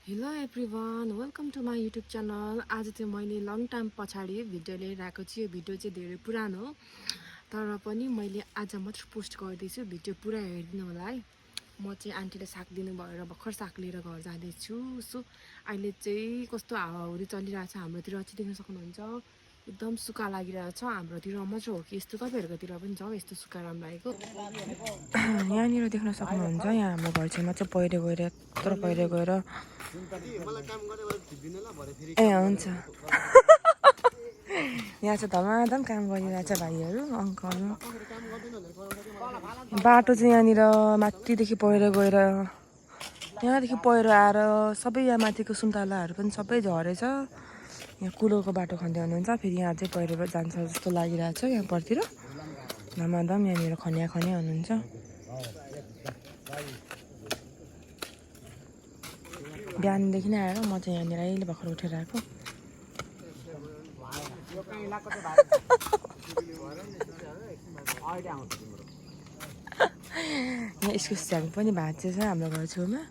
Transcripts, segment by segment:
Hello everyone welcome to my YouTube channel. आज चाहिँ मैले लङ टाइम पछाडि भिडियो लिएर आएको छु। यो भिडियो चाहिँ धेरै पुरानो हो, तर पनि मैले आज मात्र पोस्ट गर्दैछु। भिडियो पुरा हेरिदिनु होला है। म चाहिँ आन्टीले साग दिनु भएर भर्खर साग लिएर घर जाँदैछु। सो अहिले चाहिँ कस्तो हावाहुरी चलिरहेछ हाम्रोतिर चाहिँ देख्न सक्नुहुन्छ। एकदम सुक्खा लागिरहेछ। हाम्रोतिर मात्र हो कि यस्तो, तपाईँहरूकोतिर पनि छ यस्तो सुक्खा राम्रो लागेको? यहाँनिर देख्न सक्नुहुन्छ, यहाँ हाम्रो घर छेउमा चाहिँ पहिरो गएर यत्रो पहिरो गएर ए हुन्छ। यहाँ चाहिँ धमाधम काम गरिरहेछ भाइहरू अङ्कलहरू। बाटो चाहिँ यहाँनिर माथिदेखि पहिरो गएर यहाँदेखि पहिरो आएर सबै यहाँ माथिको सुन्तलाहरू पनि सबै झरेछ। यहाँ कुलोको बाटो खन्दै हुनुहुन्छ, फेरि यहाँ चाहिँ पहिरो जान्छ जस्तो लागिरहेछ। यहाँ परतिर धमाधम यहाँनिर खन्या हुनुहुन्छ। बिहानदेखि नै आएर म चाहिँ यहाँनिर अहिले भर्खर उठेर आएको। यहाँ इस्कुस झ्याङ पनि भाँचेछ हाम्रो घर छेउमा,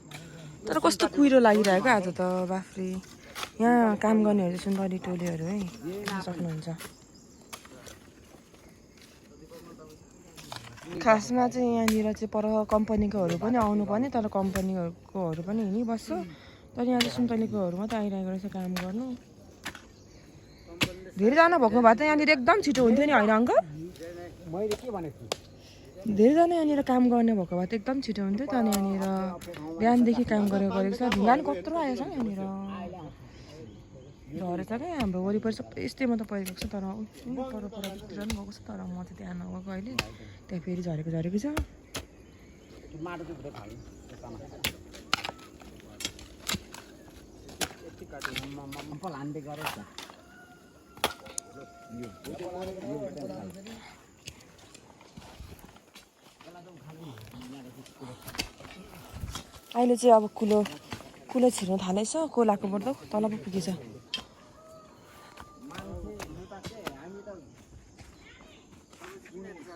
तर कस्तो कुहिरो लागिरहेको आज त बाफ्रे। यहाँ काम गर्नेहरू चाहिँ सुन्दरी टोलीहरू है, सक्नुहुन्छ। खासमा चाहिँ यहाँनिर चाहिँ पर कम्पनीकोहरू पनि आउनुपर्ने, तर कम्पनीकोहरू पनि हिँडिबस्छ। तर यहाँ चाहिँ सुन्तलीकोहरू मात्रै आइरहेको रहेछ काम गर्नु। धेरैजना भएको भए त यहाँनिर एकदम छिटो हुन्थ्यो नि, होइन अङ्कल? धेरैजना यहाँनिर काम गर्ने भएको भए त एकदम छिटो हुन्थ्यो। तर यहाँनिर बिहानदेखि काम गरेको छ। ढुङ्गा नि कत्रो आएछ यहाँनिर, झरेछ क्या। हाम्रो वरिपरि सबै यस्तैमा त परिरहेको छ, तर परतिर पनि गएको छ, तर म चाहिँ त्यहाँ नगएको अहिले। त्यहाँ फेरि झरेको छ। अहिले चाहिँ अब कुलो छिर्न थालेछ। कोलाको पर्दो तल पो पुगेछ।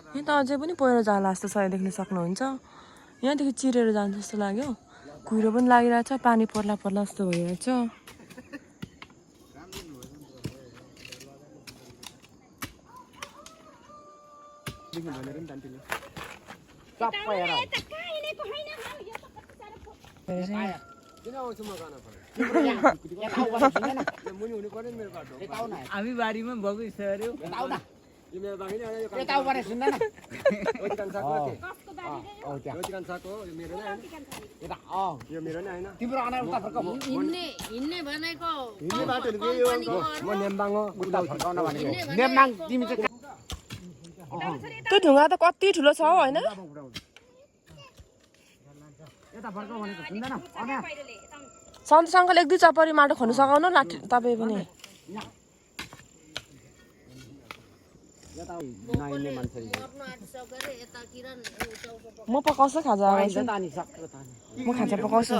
यहाँ त अझै पनि पहिरो जाला जस्तो छ, देख्न सक्नुहुन्छ। यहाँदेखि चिरेर जान्छ जस्तो लाग्यो। कुहिरो पनि लागिरहेछ, पानी पर्ला जस्तो भइरहेछ। हामी बारीमा बगैँचाहरू त्यो ढुङ्गा त कति ठुलो छ होइन? सन्त सङ्कल एक दुई चपरी माटो खन्नु सघाउनु लाठी तपाईँ पनि। म पकाउँछु खाजा, म खाजा पकाउँछु।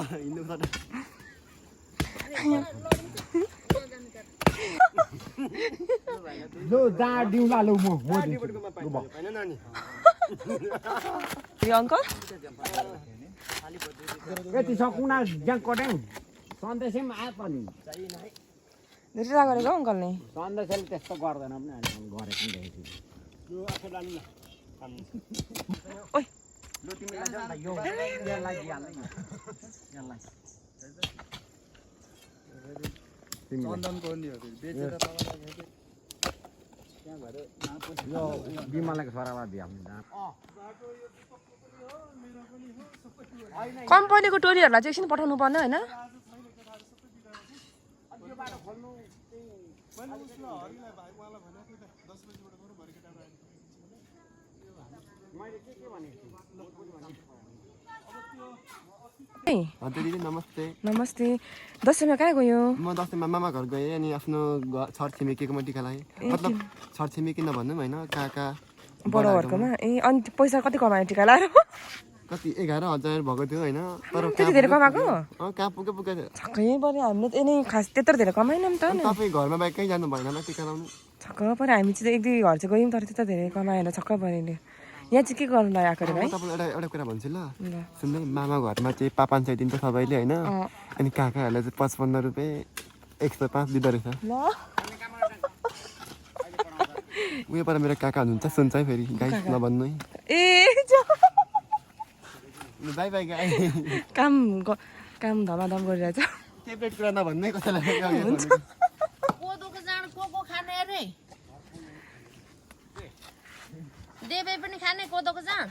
अङ्कल यति सकुना ज्याङ कट्याङ सन्देशमा आयो पनि धेरै गरेको अङ्कल नै। सन्देशले त्यस्तो गर्दैन पनि गरेको यो बिमलाको छोरालाई बिहा कम्पनीको टोलीहरूलाई चाहिँ एकछिन पठाउनु पर्ने होइन? नमस्ते। नमस्ते। दसैँमा कहाँ गयो? म दसैँमा मामा घर गएँ अनि आफ्नो छर छिमेकीकोमा टिका लगाएँ। मतलब छर छिमेकी नभन्नु होइन, काका बडाहरूकोमा। ए अनि पैसा कति कमायो टिका लाएर? कति 11,000 भएको थियो होइन, तर त्यति धेरै कमाएको? कहाँ पुगेको छक्कै पऱ्यो। हामीले त यिनी खास त्यत्रो धेरै कमाएनौँ त। तपाईँ घरमा बाहेक कहीँ जानु भएन टिका लाउनु? छक्क पऱ्यो। हामी चाहिँ एक दुई घर चाहिँ गयौँ, तर त्यत्रो धेरै कमाएन। छक्क पऱ्यो। यहाँ चाहिँ के गर्नुलाई आएको अरे म भाइ तपाईँलाई एउटा कुरा भन्छु ल ल सुन्दै मामा घरमा चाहिँ 500 दिन्छ सबैले होइन अनि काकाहरूलाई चाहिँ 55 रुपियाँ 105 दिँदो रहेछ ल उयोबाट मेरो काका हुनुहुन्छ सुन्छ है फेरि गाई नभन्नु है ए बाई बाई गाई काम धमाधम गरिरहेछ फेभरेट कुरा नभन्नु है कसैलाई कोदोको जाँड को खाने अरे देवे पनि खाने कोदोको जाँड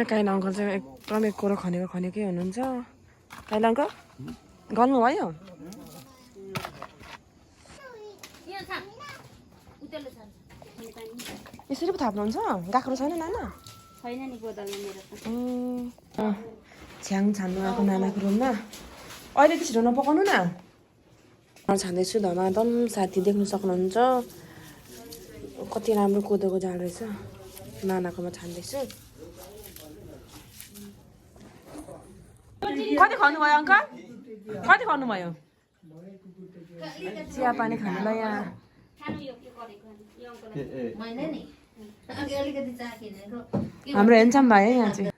काइला अङ्कल चाहिँ एकदमै कोरो खनेकै हुनुहुन्छ काइला अङ्कल गल्नु भयो यसरी पो थाप्नुहुन्छ गाक्रो छैन नाना छैन नि कोदोमा मेरो त छ्याङ छान्नु आएको नानाको रुममा अहिले त छिटो नपकाउनु न छान्दैछु धमाधम साथी देख्नु सक्नुहुन्छ कति राम्रो कोदोको जाँड रहेछ नानाकोमा छान्दैछु कति खानुभयो अङ्कल कति खानुभयो चिया पानी खानुलाई यहाँ मैले नि अलिकति चहा किनेको हाम्रो हेन्सम भाइ है यहाँ चाहिँ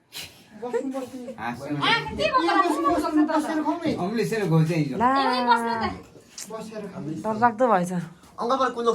ला डरलाग्दो भएछ अङ्कल कुन